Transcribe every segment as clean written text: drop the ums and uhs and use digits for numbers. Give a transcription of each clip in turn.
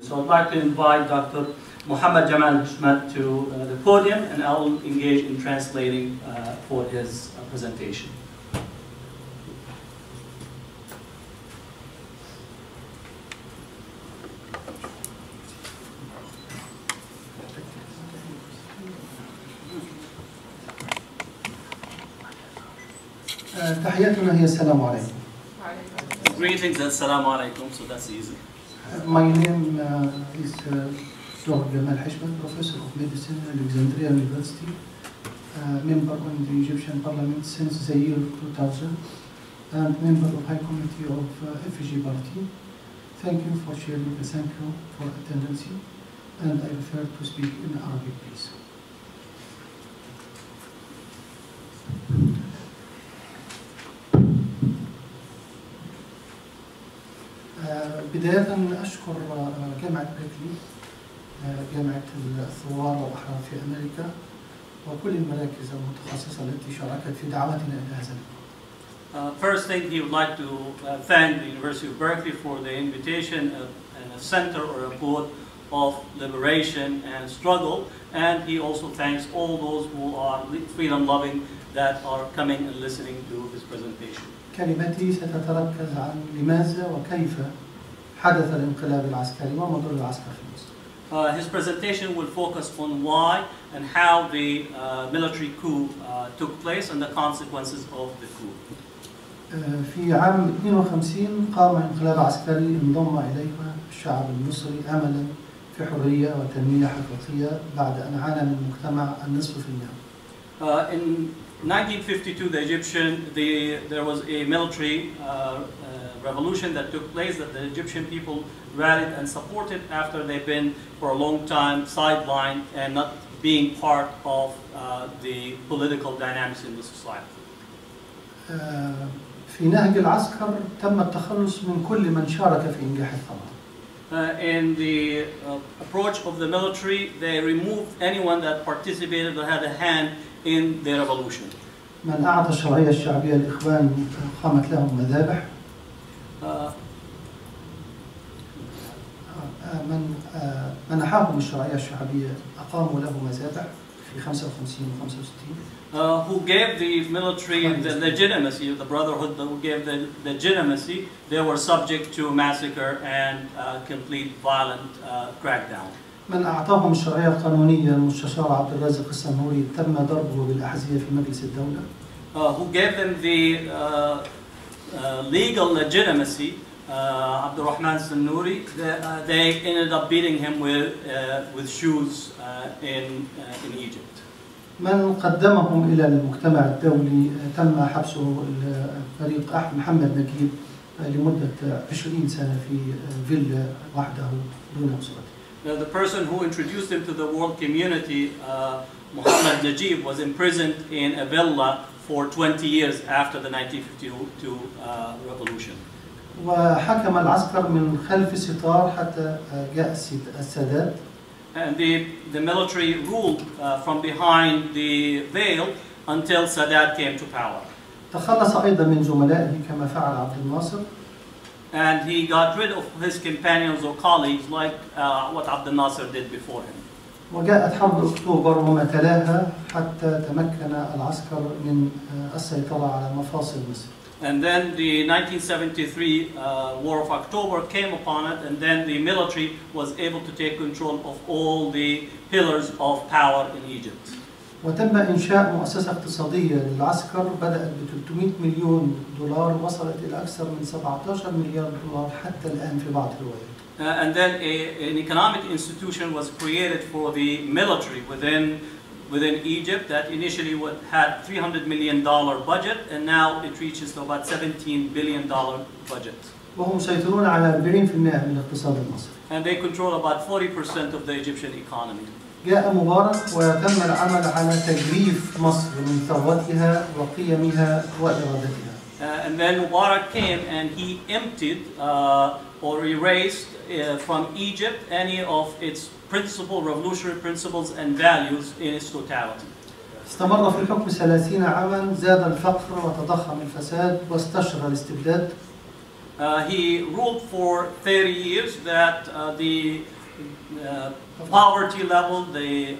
So I'd like to invite Dr. Jamaal حشمت to the podium, and I will engage in translating for his presentation. تحياتنا هي السلام عليكم. Greetings and assalamu alaikum, so that's easy. My name is Dr. Jamal Hashmat, Professor of Medicine at Alexandria University, member on the Egyptian Parliament since the year 2000, and member of High Committee of FG Party. Thank you for sharing the thank you for attendance, and I prefer to speak in Arabic, please. بداية أشكر جامعة بركلي، جامعة الثوار والأحرار في أمريكا، وكل المراكز المتخصصة التي شاركت في دعوتنا إلى هذا اللقاء. First thing, he would like to thank the University of Berkeley for the invitation and a center or a board of liberation and struggle, and he also thanks all those who are freedom-loving that are coming and listening to his presentation. كلمتي ستتركز عن لماذا وكيف حدث الانقلاب العسكري وما دور العسكر في مصر. His presentation will focus on why and how the military coup took place and the consequences of the coup. في عام 52 قام انقلاب عسكري انضم إليه الشعب المصري أملا في حرية وتنمية حقيقية بعد أن عانى من مجتمع النصف في المئة. In 1952, there was a military revolution that took place that the Egyptian people rallied and supported after they've been for a long time sidelined and not being part of the political dynamics in the society. في نهج العسكر تم التخلص من كل من شارك في إنجاح الثورة. In the approach of the military, they removed anyone that participated or had a hand in the revolution. من أعطى الشرعية الشعبية للإخوان قامت لهم مذابح. من منحهم الشرعية الشعبية أقاموا له مذابح في 55 و 65. Who gave the military the legitimacy, the brotherhood who gave the legitimacy, they were subject to massacre and complete violent crackdown. من أعطاهم الشرعية القانونية المستشار عبد الرازق السنهوري تم ضربه بالأحذية في مجلس الدولة. Who gave them the legal legitimacy, Abdurrahman Sanuri, they ended up beating him with shoes in Egypt. من قدمهم إلى المجتمع الدولي تم حبسه الفريق محمد نجيب لمدة 20 سنة في فيلا وحده دون أسرته. The person who introduced him to the world community, Muhammad Najib, was imprisoned in a villa for 20 years after the 1952 revolution. وحكم العسكر من خلف ستار حتى جاء السادات. And the military ruled from behind the veil until Sadat came to power. تخلص أيضا من زملائه كما فعل عبد الناصر. And he got rid of his companions or colleagues like what Abdel Nasser did before him. وجاءت حرب أكتوبر وما تلاها حتى تمكن العسكر من السيطرة على مفاصل مصر. And then the 1973 War of October came upon it, and then the military was able to take control of all the pillars of power in Egypt. وتم إنشاء مؤسسة اقتصادية للعسكر بدأت ب 300 مليون دولار وصلت إلى أكثر من 17 مليار دولار حتى الآن في بعض الروايات. And then an economic institution was created for the military within Egypt that initially had $300 million budget, and now it reaches to about $17 billion budget. وهم مسيطرون على 40% من الاقتصاد المصري. And they control about 40% of the Egyptian economy. جاء مبارك وتم العمل على تجريف مصر من ثروتها وقيمها وإرادتها. And then Mubarak came and he emptied or erased from Egypt any of its revolutionary principles and values in its totality. استمر في الحكم 30 عاما، زاد الفقر وتضخم الفساد واستشرى الاستبداد. He ruled for 30 years that the poverty level, the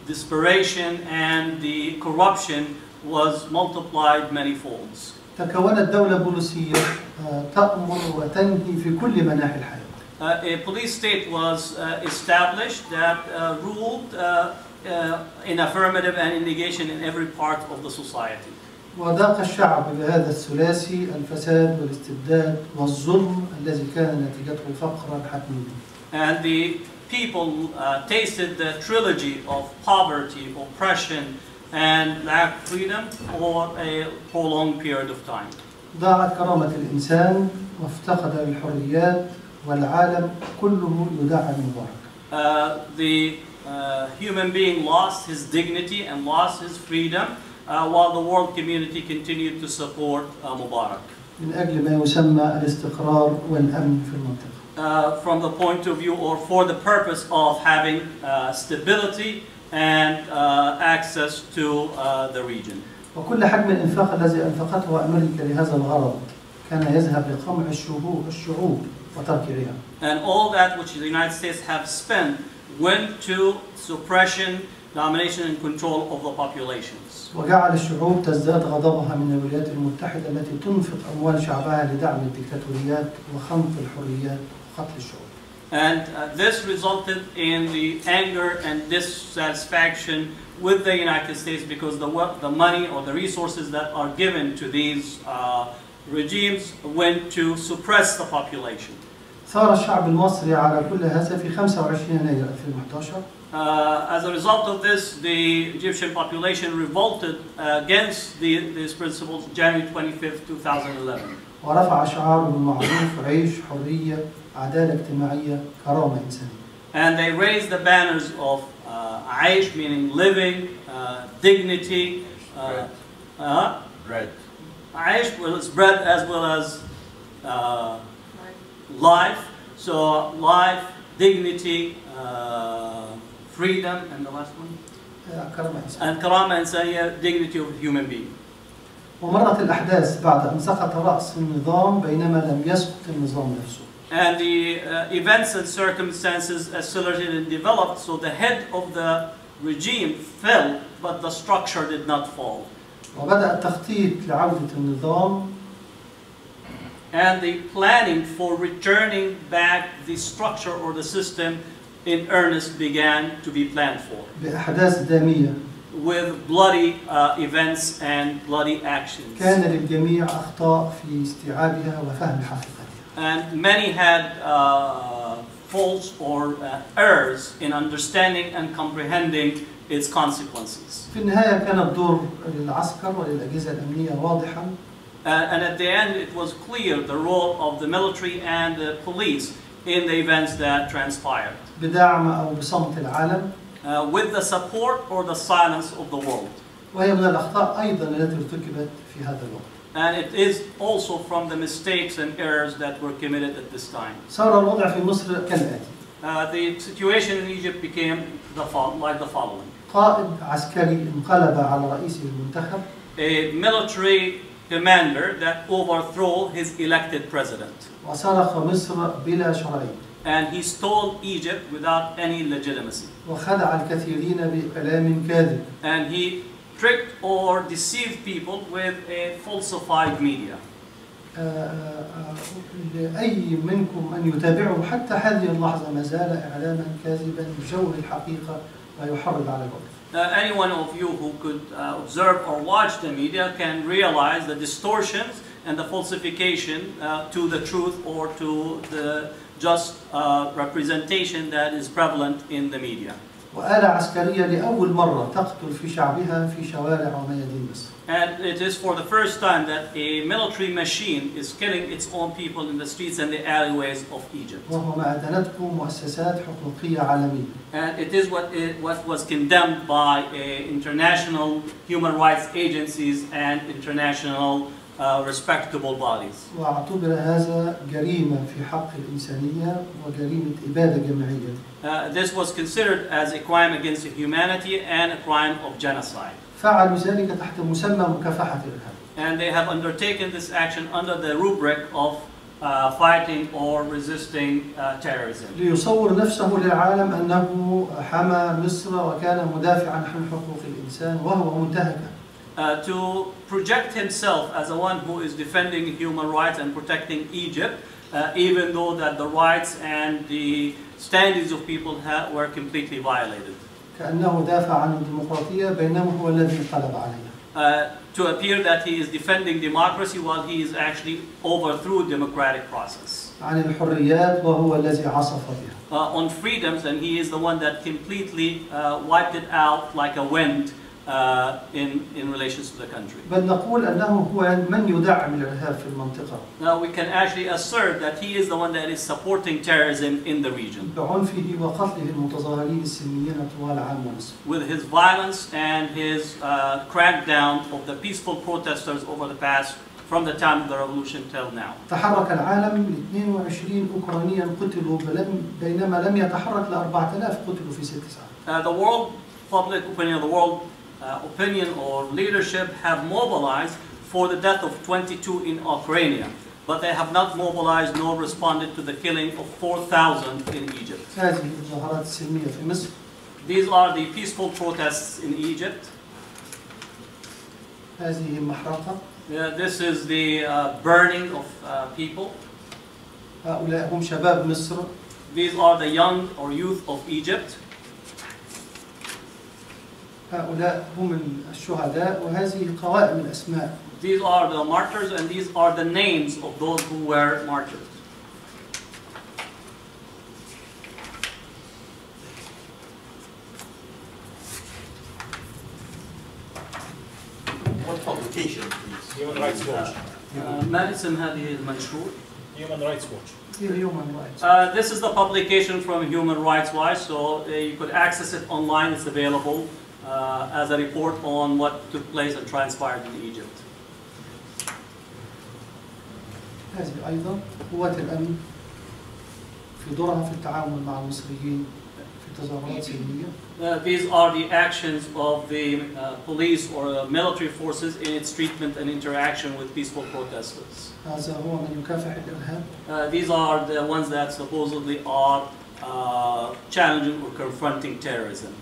desperation and the corruption was multiplied many folds. تكونت دولة بوليسية تأمر وتنهي في كل مناحي الحياة. A police state was established that ruled in affirmative and in negation in every part of the society. وذاق الشعب بهذا الثلاثي الفساد والاستبداد والظلم الذي كان نتيجته فقرا حتميا. And the people tasted the trilogy of poverty, oppression, and lack of freedom for a prolonged period of time. ضاعت كرامة الإنسان وافتقد الحريات والعالم كله يدعم مبارك. The human being lost his dignity and lost his freedom while the world community continued to support Mubarak. من أجل ما يسمى الاستقرار والأمن في المنطقة. From the point of view or for the purpose of having stability and access to the region. وكل حجم الإنفاق الذي أنفقته أمريكا لهذا الغرض كان يذهب لقمع الشعوب وتركيعها. And all that which the United States have spent went to suppression, domination and control of the populations. وجعل الشعوب تزداد غضبها من الولايات المتحدة التي تنفق أموال شعبها لدعم الدكتاتوريات وخنق الحريات وقتل الشعوب. And this resulted in the anger and dissatisfaction with the United States because the money or the resources that are given to these regimes went to suppress the population. ثار الشعب المصري على كل هذا في 25 يناير 2011. As a result of this, the Egyptian population revolted against these principles January 25th, 2011. ورفع شعار بالمعروف عيش حرية عدالة اجتماعية كرامة إنسانية. And they raised the banners of عيش meaning living, dignity, bread. عيش was bread as well as life. So life, dignity, freedom, and the last one? And كرامة إنسانية, dignity of a human being. ومرت الأحداث بعد أن سقط رأس النظام بينما لم يسقط النظام نفسه. And the events and circumstances accelerated and developed, so the head of the regime fell, but the structure did not fall. وبدأ التخطيط لعودة النظام. And the planning for returning back the structure or the system in earnest began to be planned for. بأحداث دامية. With bloody events and bloody actions. كان للجميع أخطاء في استيعابها وفهم حقيقتها. And many had faults or errors in understanding and comprehending its consequences. في النهاية كان الدور للعسكر وللأجهزة الأمنية واضحا. And at the end, it was clear the role of the military and the police in the events that transpired. بدعم أو بصمت العالم. With the support or the silence of the world. وهي من الأخطاء أيضا التي ارتكبت في هذا الوقت. And it is also from the mistakes and errors that were committed at this time. صار الوضع في مصر كالآتي. The situation in Egypt became like the following. قائد عسكري انقلب على رئيسه المنتخب. A military commander that overthrew his elected president. وسرق مصر بلا شرعية. And he stole Egypt without any legitimacy. وخدع الكثيرين بكلام كاذب. And he tricked or deceived people with a falsified media. لأي منكم أن يتابعوا حتى هذه اللحظة ما زال إعلاما كاذبا بجوه الحقيقة ويحرض على العنف. Anyone of you who could observe or watch the media can realize the distortions and the falsification to the truth or to the just representation that is prevalent in the media. وآلة عسكرية لأول مرة تقتل في شعبها في شوارع وميادين مصر. And it is for the first time that a military machine is killing its own people in the streets and the alleyways of Egypt. وهو ما أدانته مؤسسات حقوقية عالمية. And it is what was condemned by international human rights agencies and international respectable bodies. واعتبر هذا جريمة في حق الإنسانية وجريمة إبادة جماعية. This was considered as a crime against humanity and a crime of genocide. فعلوا ذلك تحت مسمى مكافحة الإرهاب. And they have undertaken this action under the rubric of fighting or resisting terrorism. ليصور نفسه للعالم أنه حمى مصر وكان مدافعا عن حقوق الإنسان وهو منتهكا. To project himself as the one who is defending human rights and protecting Egypt, even though that the rights and the standings of people were completely violated. كأنه دافع عن الديمقراطية بينما هو الذي انقلب عليها. To appear that he is defending democracy while he is actually overthrew democratic process. عن الحريات وهو الذي عصف بها. On freedoms, and he is the one that completely wiped it out like a wind in relations to the country. بل نقول أنه هو من يدعم الإرهاب في المنطقة. Now we can actually assert that he is the one that is supporting terrorism in the region. بعنفه وقتله المتظاهرين السلميين طوال عام ونصف. With his violence and his crackdown of the peaceful protesters over the past, from the time of the revolution till now. تحرك العالم ل 22 أوكرانيا قتلوا بينما لم يتحرك ل 4000 قتلوا في 6 ساعات. The world public opinion, the world opinion or leadership have mobilized for the death of 22 in Ukraine, but they have not mobilized nor responded to the killing of 4,000 in Egypt. هذه المظاهرات السلمية في مصر. These are the peaceful protests in Egypt. هذه محرقة. This is the burning of people. هؤلاء هم شباب مصر. These are the young or youth of Egypt. هؤلاء هم الشهداء وهذه قوائم الأسماء. These are the martyrs and these are the names of those who were martyrs. What publication, please? Human Rights Watch. ما اسم هذه المنشور? Human Rights Watch. Human Rights. This is the publication from Human Rights Watch, so you could access it online. It's available as a report on what took place and transpired in Egypt. هذه أيضا قوات الأمن في دورها في التعامل مع المصريين في تظاهرات سلمية. These are the actions of the police or military forces in its treatment and interaction with peaceful protesters. هذا هو من يكافح الإرهاب. These are the ones that supposedly are challenging or confronting terrorism.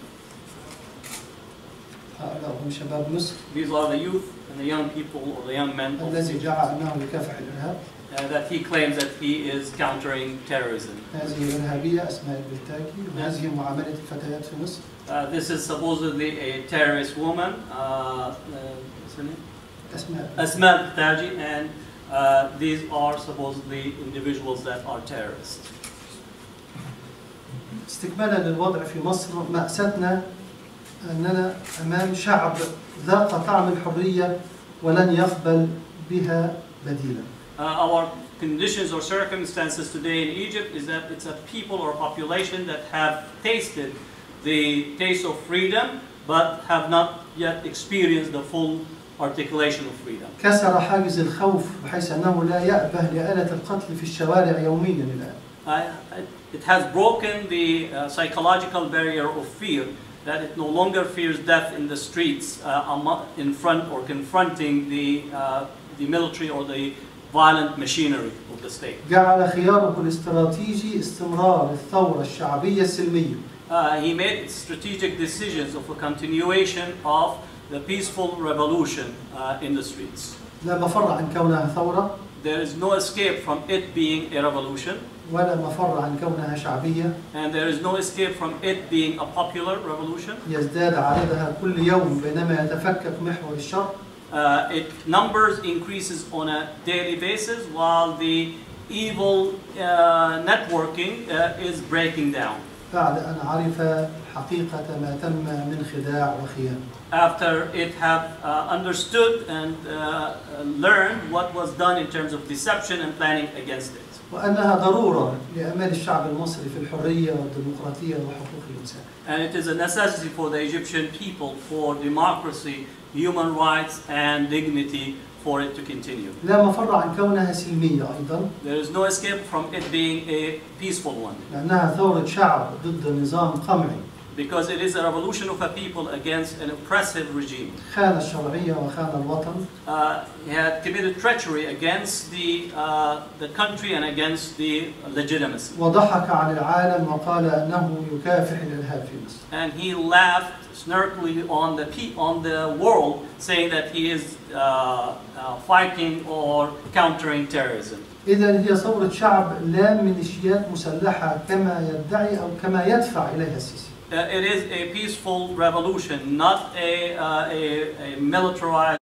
هؤلاء هم شباب مصر. These are the youth and the young people or the young men الذي ادعى أنه يكافح الإرهاب. That he claims that he is countering terrorism. هذه إرهابية أسماء البلتاكي وهذه معاملة الفتيات في مصر. This is supposedly a terrorist woman, what's her name? Asma Taji, and these are supposedly individuals that are terrorists. استكمالا للوضع في مصر مأساتنا أننا أمام شعب ذاق طعم الحرية ولن يقبل بها بديلا. Our conditions or circumstances today in Egypt is that it's a people or a population that have tasted the taste of freedom but have not yet experienced the full articulation of freedom. كسر حاجز الخوف بحيث أنه لا يأبه لآلة القتل في الشوارع يوميا الآن. It has broken the psychological barrier of fear, that it no longer fears death in the streets in front or confronting the military or the violent machinery of the state. جعل خياره الاستراتيجي استمرار الثورة الشعبية السلمية. He made strategic decisions of a continuation of the peaceful revolution in the streets. لا مفر عن كونها ثورة. There is no escape from it being a revolution. ولا مفر عن كونها شعبية. And there is no escape from it being a popular revolution. يزداد عددها كل يوم بينما يتفكك محور الشر. Its numbers increases on a daily basis while the evil networking is breaking down. بعد أن عرف حقيقة ما تم من خداع وخيانة. After it have understood and learned what was done in terms of deception and planning against it. وأنها ضرورة لأمال الشعب المصري في الحرية والديمقراطية وحقوق الإنسان. And it is a necessity for the Egyptian people for democracy, human rights and dignity for it to continue. لا مفر عن كونها سلمية أيضا. There is no escape from it being a peaceful one. لأنها ثورة شعب ضد نظام قمعي. because it is a revolution of a people against an oppressive regime. خان الشرعية وخان الوطن. He had committed treachery against the country and against the legitimacy. وضحك على العالم وقال أنه يكافح الإرهاب في مصر. And he laughed snarkily on the world, saying that he is fighting or countering terrorism. إذا هي ثورة شعب لا ميليشيات مسلحة كما يدعي أو كما يدفع إليها السيسي. It is a peaceful revolution, not a militarized